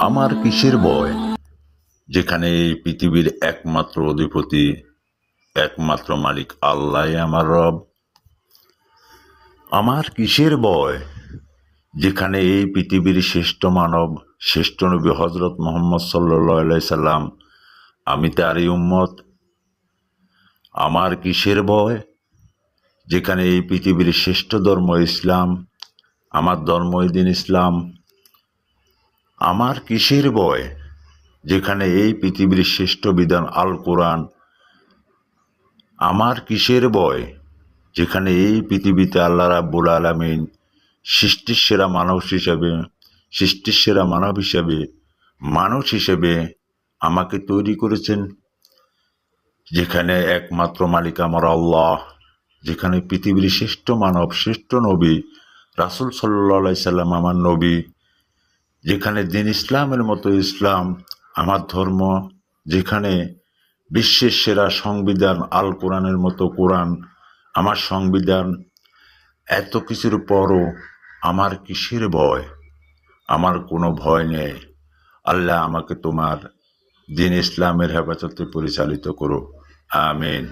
আমার কিসের ভয়, যেখানে এই পৃথিবীর একমাত্র অধিপতি, একমাত্র মালিক আল্লাহ আমার রব। আমার কিসের ভয়, যেখানে এই পৃথিবীর শ্রেষ্ঠ মানব, শ্রেষ্ঠ নবী হজরত মোহাম্মদ সাল্লাল্লাহু আলাইহি সাল্লাম, আমি তারই উম্মত। আমার কিসের ভয়, যেখানে এই পৃথিবীর শ্রেষ্ঠ ধর্ম ইসলাম, আমার ধর্মই দিন ইসলাম। আমার কিসের ভয়, যেখানে এই পৃথিবীর শ্রেষ্ঠ বিধান আল কোরআন। আমার কিসের ভয়, যেখানে এই পৃথিবীতে আল্লাহ রাব্বুল আলামিন সৃষ্টির সেরা মানুষ হিসেবে আমাকে তৈরি করেছেন, যেখানে একমাত্র মালিক আমার আল্লাহ, যেখানে পৃথিবীর শ্রেষ্ঠ মানব, শ্রেষ্ঠ নবী রাসূল সাল্লাল্লাহু আলাইহি সাল্লাম আমার নবী, যেখানে দিন ইসলামের মতো ইসলাম আমার ধর্ম, যেখানে বিশ্বের সেরা সংবিধান আল কোরআনের মতো কোরআন আমার সংবিধান। এত কিছুর পরও আমার কিসের ভয়? আমার কোনো ভয় নেই। আল্লাহ আমাকে তোমার দিন ইসলামের হেফাজতে পরিচালিত করো। আমিন।